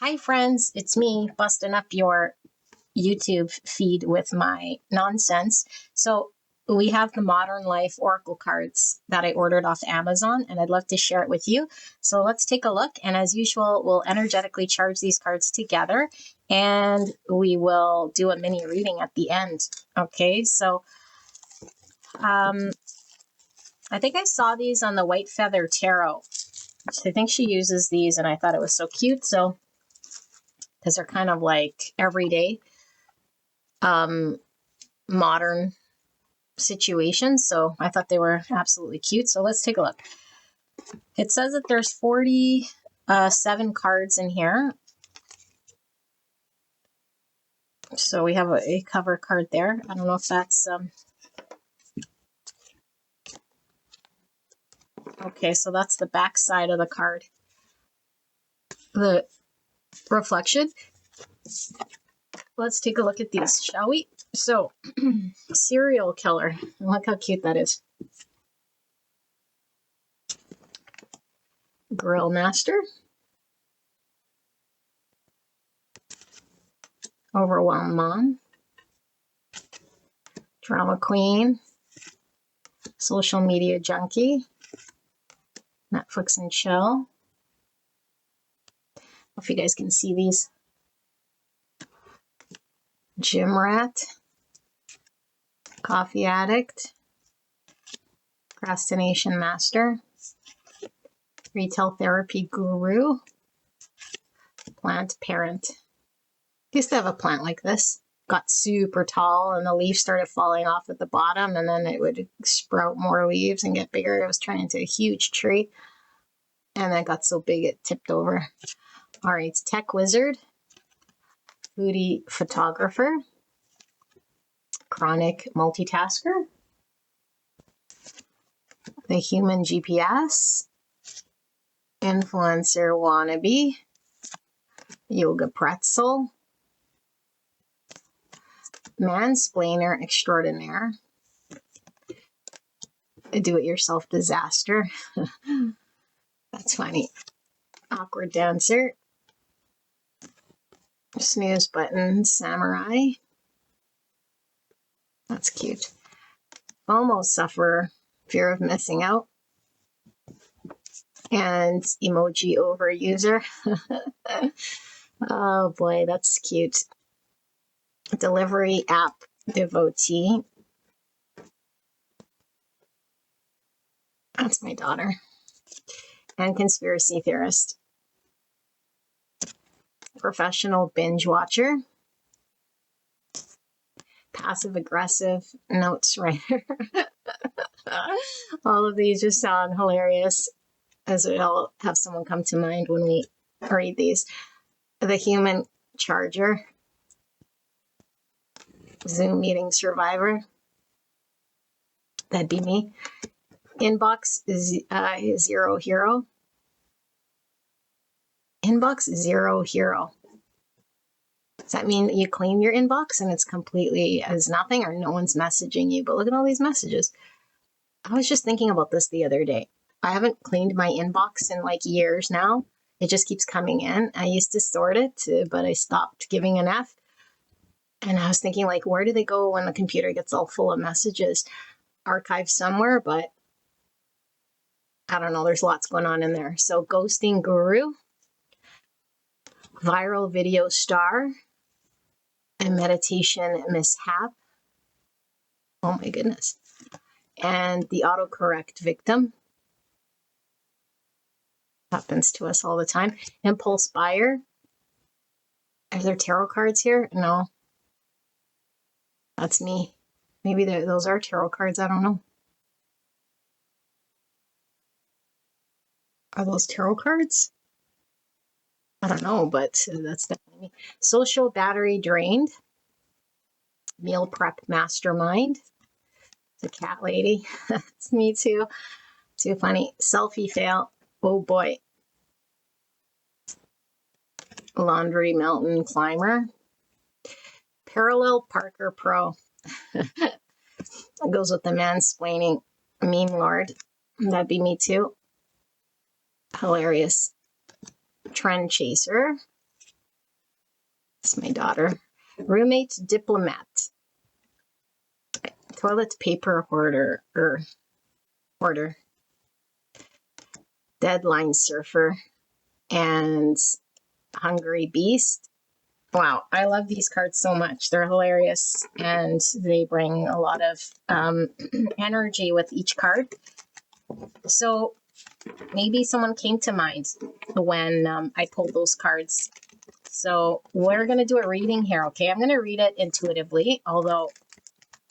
Hi, friends. It's me busting up your YouTube feed with my nonsense. So, we have the Modern Life Oracle cards that I ordered off Amazon, and I'd love to share it with you. So, let's take a look. And as usual, we'll energetically charge these cards together and we will do a mini reading at the end. Okay, so I think I saw these on the White Feather Tarot. I think she uses these, and I thought it was so cute. So, because they're kind of like everyday modern situations. So I thought they were absolutely cute. So let's take a look. It says that there's 47 cards in here. So we have a cover card there. I don't know if that's okay, so that's the back side of the card. The reflection. Let's take a look at these, shall we? So, serial killer. Look how cute that is. Grill master. Overwhelmed mom. Drama queen. Social media junkie. Netflix and chill. If you guys can see these. Gym rat. Coffee addict. Procrastination master. Retail therapy guru. Plant parent. I used to have a plant like this. Got super tall and the leaves started falling off at the bottom, and then it would sprout more leaves and get bigger. It was turning into a huge tree. And then it got so big it tipped over. All right, tech wizard. Foodie photographer. Chronic multitasker. The human GPS. Influencer wannabe. Yoga pretzel. Mansplainer extraordinaire. A do-it-yourself disaster. That's funny. Awkward dancer. Snooze button samurai. That's cute. FOMO sufferer. Fear of missing out. And emoji overuser. Oh boy, that's cute. Delivery app devotee. That's my daughter. And conspiracy theorist. Professional binge watcher. Passive aggressive notes writer. All of these just sound hilarious, as it'll have someone come to mind when we read these. The human charger. Zoom meeting survivor. That'd be me. Inbox zero hero. Inbox zero hero. Does that mean that you clean your inbox and it's completely as nothing, or no one's messaging you? But look at all these messages. I was just thinking about this the other day. I haven't cleaned my inbox in like years now. It just keeps coming in. I used to sort it, but I stopped giving an F. And I was thinking, like, where do they go when the computer gets all full of messages? Archived somewhere, but I don't know. There's lots going on in there. So, ghosting guru, viral video star, and meditation mishap. Oh my goodness. And the autocorrect victim. Happens to us all the time. Impulse buyer. Are there tarot cards here? No. That's me. Maybe those are tarot cards. I don't know. Are those tarot cards? I don't know, but that's definitely me. Social battery drained. Meal prep mastermind. The cat lady. It's me too. Too funny. Selfie fail. Oh boy. Laundry mountain climber. Parallel Parker Pro. That goes with the mansplaining meme lord. That'd be me too. Hilarious. Trend chaser. It's my daughter. Roommate diplomat. Toilet paper hoarder. Hoarder. Deadline surfer. And hungry beast. Wow, I love these cards so much. They're hilarious and they bring a lot of energy with each card. So maybe someone came to mind when I pulled those cards. So we're going to do a reading here, okay? I'm going to read it intuitively, although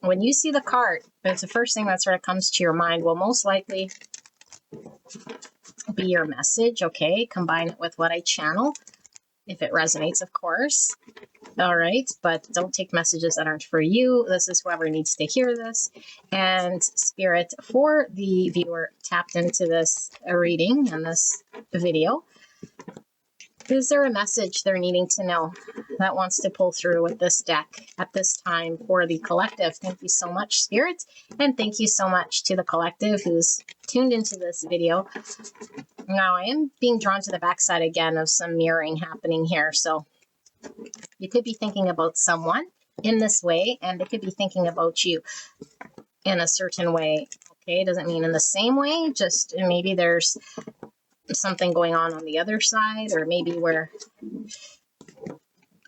when you see the card, it's the first thing that sort of comes to your mind will most likely be your message, okay? Combine it with what I channel, if it resonates, of course. All right, but don't take messages that aren't for you. This is whoever needs to hear this. And Spirit, for the viewer tapped into this reading and this video, is there a message they're needing to know that wants to pull through with this deck at this time for the collective? Thank you so much, Spirit. And thank you so much to the collective who's tuned into this video. Now, I am being drawn to the backside again of some mirroring happening here. So you could be thinking about someone in this way, and they could be thinking about you in a certain way. Okay, doesn't mean in the same way, just maybe there's something going on the other side, or maybe where,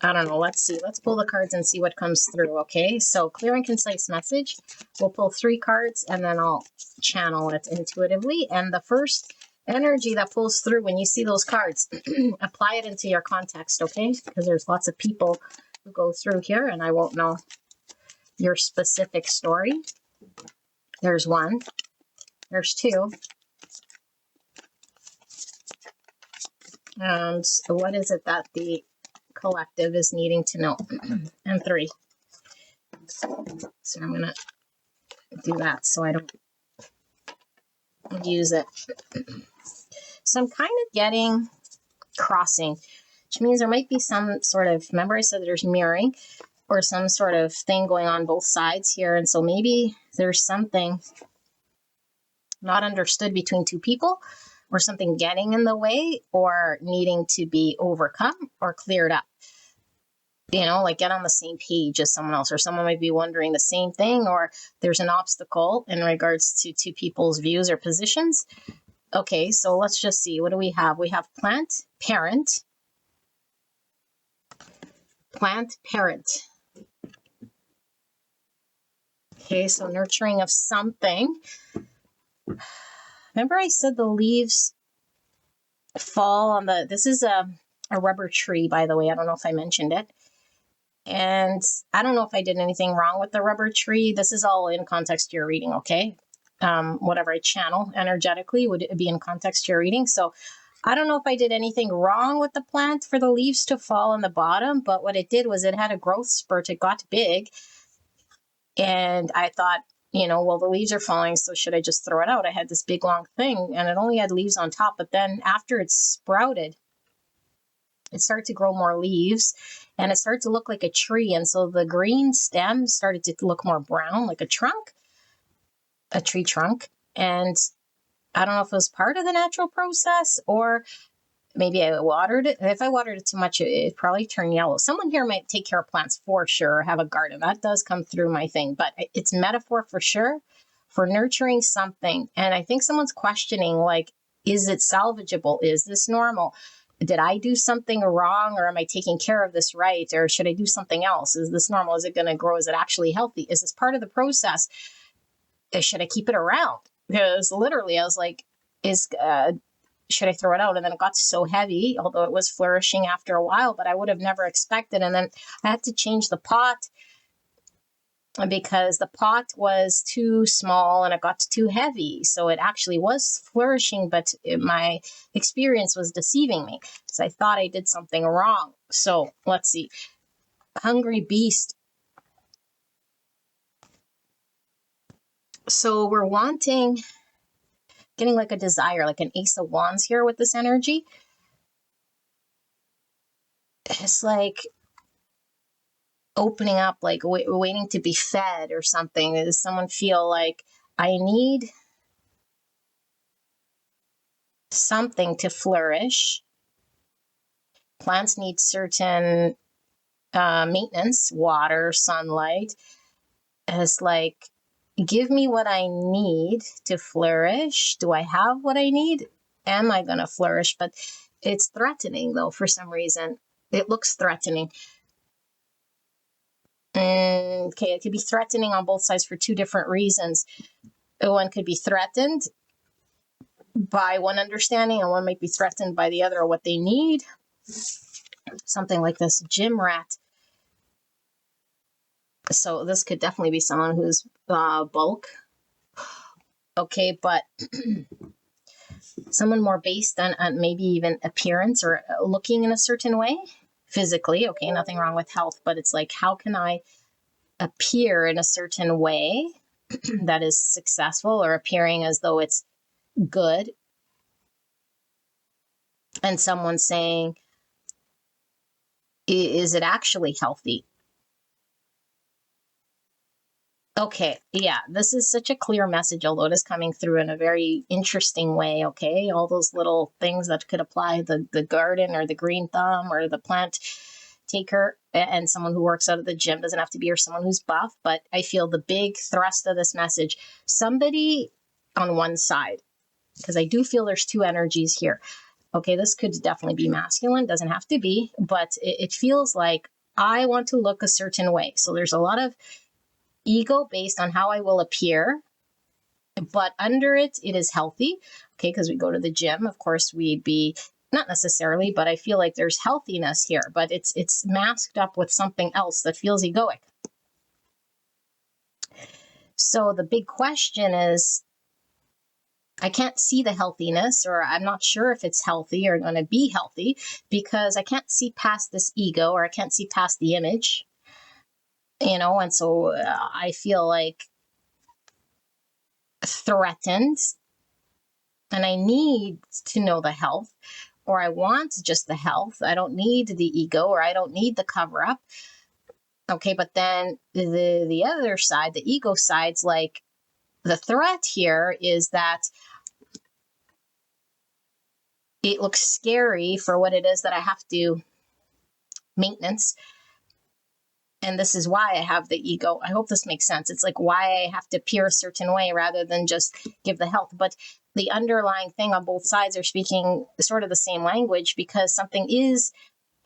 I don't know. Let's see. Let's pull the cards and see what comes through. Okay, so clear and concise message. We'll pull 3 cards and then I'll channel it intuitively. And the first energy that pulls through when you see those cards, apply it into your context, okay? Because there's lots of people who go through here and I won't know your specific story. There's 1. There's 2. And what is it that the collective is needing to know? And 3. So I'm going to do that so I don't use it. So I'm kind of getting crossing, which means there might be some sort of, remember I said there's mirroring or some sort of thing going on both sides here. And so maybe there's something not understood between 2 people, or something getting in the way or needing to be overcome or cleared up. You know, like get on the same page as someone else, or someone might be wondering the same thing, or there's an obstacle in regards to 2 people's views or positions. Okay, so let's just see. What do we have? We have plant, parent. Plant, parent. Okay, so nurturing of something. Remember I said the leaves fall on the, this is a rubber tree, by the way. I don't know if I mentioned it. And I don't know if I did anything wrong with the rubber tree. This is all in context to your reading, okay? Whatever I channel energetically would be in context to your reading. So I don't know if I did anything wrong with the plant for the leaves to fall on the bottom, but what it did was it had a growth spurt. It got big. And I thought, you know, well, the leaves are falling, so should I just throw it out? I had this big long thing and it only had leaves on top. But then after it sprouted, it started to grow more leaves and it started to look like a tree. And so the green stem started to look more brown, like a trunk, a tree trunk. And I don't know if it was part of the natural process or maybe I watered it. If I watered it too much, it'd probably turn yellow. Someone here might take care of plants for sure, have a garden. That does come through my thing, but it's metaphor for sure for nurturing something. And I think someone's questioning, like, is it salvageable? Is this normal? Did I do something wrong, or am I taking care of this right? Or should I do something else? Is this normal? Is it going to grow? Is it actually healthy? Is this part of the process? Should I keep it around? Because literally I was like, should I throw it out? And then it got so heavy, although it was flourishing after a while, but I would have never expected. And then I had to change the pot because the pot was too small and it got too heavy. So it actually was flourishing, but my experience was deceiving me because I thought I did something wrong. So let's see. Hungry beast. So we're getting like a desire, like an Ace of Wands here with this energy. It's like opening up, like waiting to be fed or something. Does someone feel like I need something to flourish? Plants need certain maintenance, water, sunlight. It's like, give me what I need to flourish. Do I have what I need? Am I going to flourish? But it's threatening, though, for some reason. It looks threatening. Okay, it could be threatening on both sides for two different reasons. One could be threatened by one understanding, and one might be threatened by the other, or what they need. Something like this gym rat. So this could definitely be someone who's bulk. Okay, but someone more based on maybe even appearance or looking in a certain way physically. Okay, nothing wrong with health, but it's like, how can I appear in a certain way that is successful or appearing as though it's good? And someone saying, is it actually healthy? Okay, yeah, this is such a clear message, although it is coming through in a very interesting way, okay? All those little things that could apply, the garden or the green thumb or the plant taker, and someone who works out of the gym, doesn't have to be, or someone who's buff, but I feel the big thrust of this message, somebody on one side, because I do feel there's two energies here. Okay, this could definitely be masculine, doesn't have to be, but it feels like I want to look a certain way. So there's a lot of ego based on how I will appear, but under it, it is healthy. Okay, because we go to the gym, of course, we'd be not necessarily, but I feel like there's healthiness here, but it's masked up with something else that feels egoic. So the big question is, I can't see the healthiness, or I'm not sure if it's healthy or going to be healthy, because I can't see past this ego, or I can't see past the image, and so I feel like threatened, and I need to know the health, or I want just the health. I don't need the ego, or I don't need the cover up. Okay, but then the other side, the ego side's like, the threat here is that it looks scary for what it is that I have to maintenance. And this is why I have the ego. I hope this makes sense. It's like why I have to appear a certain way rather than just give the health. But the underlying thing on both sides are speaking sort of the same language, because something is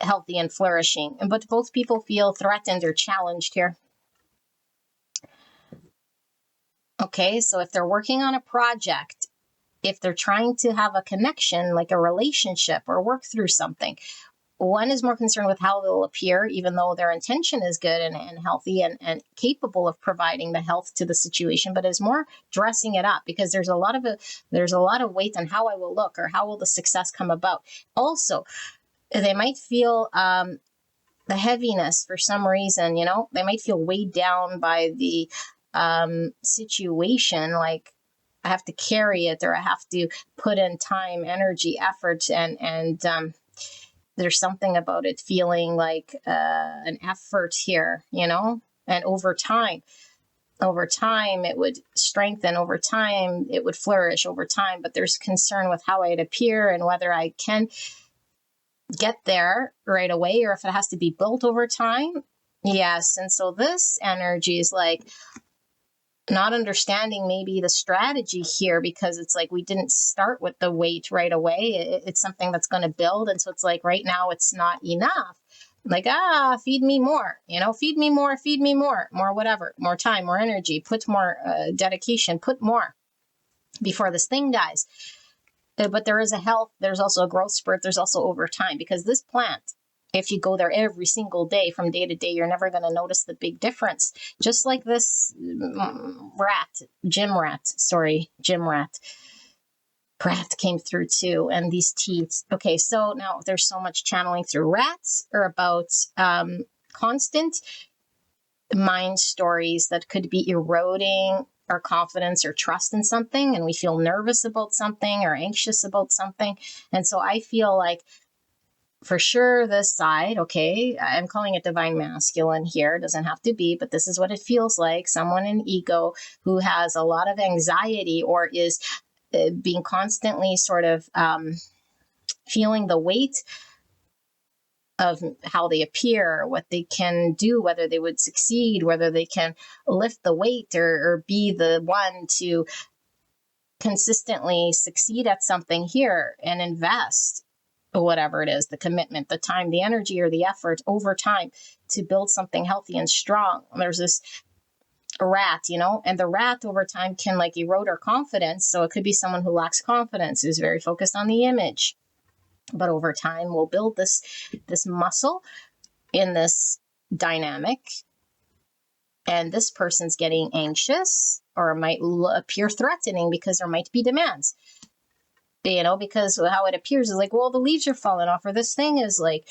healthy and flourishing. But both people feel threatened or challenged here. Okay, so if they're working on a project, if they're trying to have a connection, like a relationship or work through something, one is more concerned with how they'll appear, even though their intention is good and healthy and capable of providing the health to the situation, but is more dressing it up, because there's a lot of weight on how I will look or how will the success come about. Also, they might feel the heaviness for some reason. They might feel weighed down by the situation, like I have to carry it, or I have to put in time, energy, effort, and there's something about it feeling like an effort here, and over time it would strengthen, over time it would flourish over time, but there's concern with how I'd appear and whether I can get there right away, or if it has to be built over time. Yes, and so this energy is like not understanding maybe the strategy here, because it's like we didn't start with the weight right away. It's something that's going to build. And so it's like right now it's not enough. Like, feed me more, feed me more, whatever, more time, more energy, put more dedication, put more before this thing dies. But there is a health, there's also a growth spurt, there's also over time, because this plant, if you go there every single day from day to day, you're never going to notice the big difference. Just like this gym rat came through too, and these teeth. Okay, so now there's so much channeling through. Rats are about constant mind stories that could be eroding our confidence or trust in something, and we feel nervous about something or anxious about something. And so I feel like, for sure, this side, okay, I'm calling it divine masculine here. It doesn't have to be, but this is what it feels like. Someone in ego who has a lot of anxiety, or is being constantly sort of feeling the weight of how they appear, what they can do, whether they would succeed, whether they can lift the weight or be the one to consistently succeed at something here and invest whatever it is, the commitment, the time, the energy, or the effort over time to build something healthy and strong. There's this rat, and the rat over time can like erode our confidence. So it could be someone who lacks confidence, who's very focused on the image, but over time we'll build this muscle in this dynamic, and this person's getting anxious or might appear threatening because there might be demands, because how it appears is like, well, the leaves are falling off, or this thing is like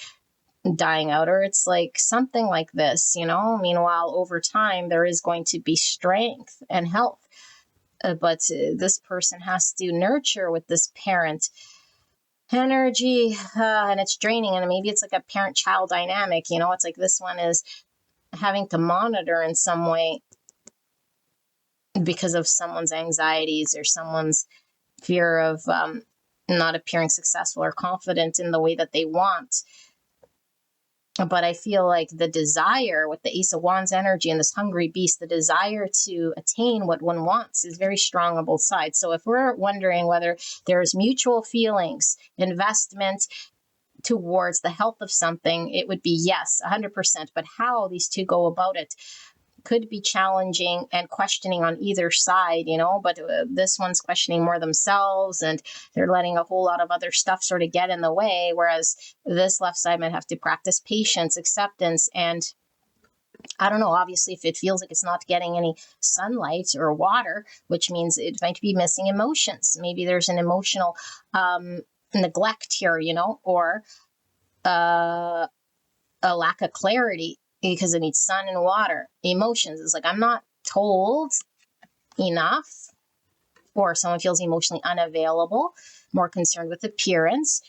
dying out, or it's like something like this, meanwhile over time there is going to be strength and health, but this person has to nurture with this parent energy, and it's draining, and maybe it's like a parent-child dynamic, it's like this one is having to monitor in some way because of someone's anxieties or someone's fear of not appearing successful or confident in the way that they want. But I feel like the desire with the Ace of Wands energy and this hungry beast, the desire to attain what one wants is very strong on both sides. So if we're wondering whether there's mutual feelings, investment towards the health of something, it would be yes, 100%. But how these two go about it could be challenging and questioning on either side, but this one's questioning more themselves and they're letting a whole lot of other stuff sort of get in the way. Whereas this left side might have to practice patience, acceptance, and I don't know, obviously, if it feels like it's not getting any sunlight or water, which means it might be missing emotions. Maybe there's an emotional neglect here, or a lack of clarity because it needs sun and water. Emotions is like, I'm not told enough, or someone feels emotionally unavailable, more concerned with appearance,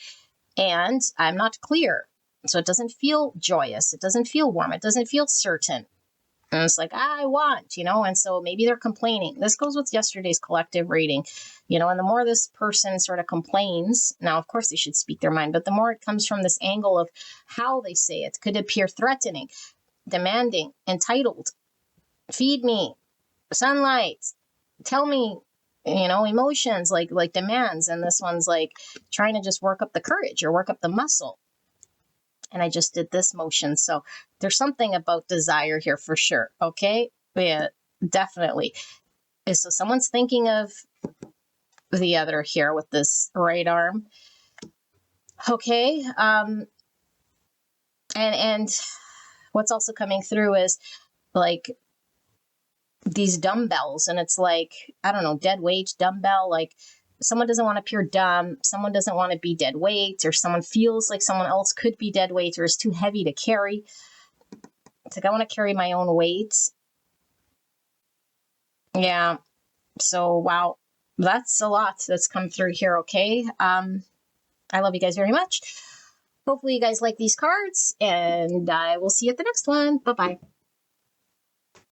and I'm not clear. So it doesn't feel joyous. It doesn't feel warm. It doesn't feel certain. And it's like, I want, and so maybe they're complaining. This goes with yesterday's collective reading, and the more this person sort of complains, now, of course, they should speak their mind, but the more it comes from this angle of how they say it could appear threatening, demanding, entitled, feed me, sunlight, tell me, emotions like demands. And this one's like trying to just work up the courage or work up the muscle. And I just did this motion. So there's something about desire here for sure. Okay. Yeah, definitely. So someone's thinking of the other here with this right arm. Okay. And what's also coming through is like these dumbbells, and it's like, I don't know, dead weight dumbbell, like someone doesn't want to appear dumb, someone doesn't want to be dead weight, or someone feels like someone else could be dead weight or is too heavy to carry. It's like, I want to carry my own weight. Yeah. So, wow, that's a lot that's come through here. Okay. I love you guys very much. Hopefully you guys like these cards, and I will see you at the next one. Bye-bye.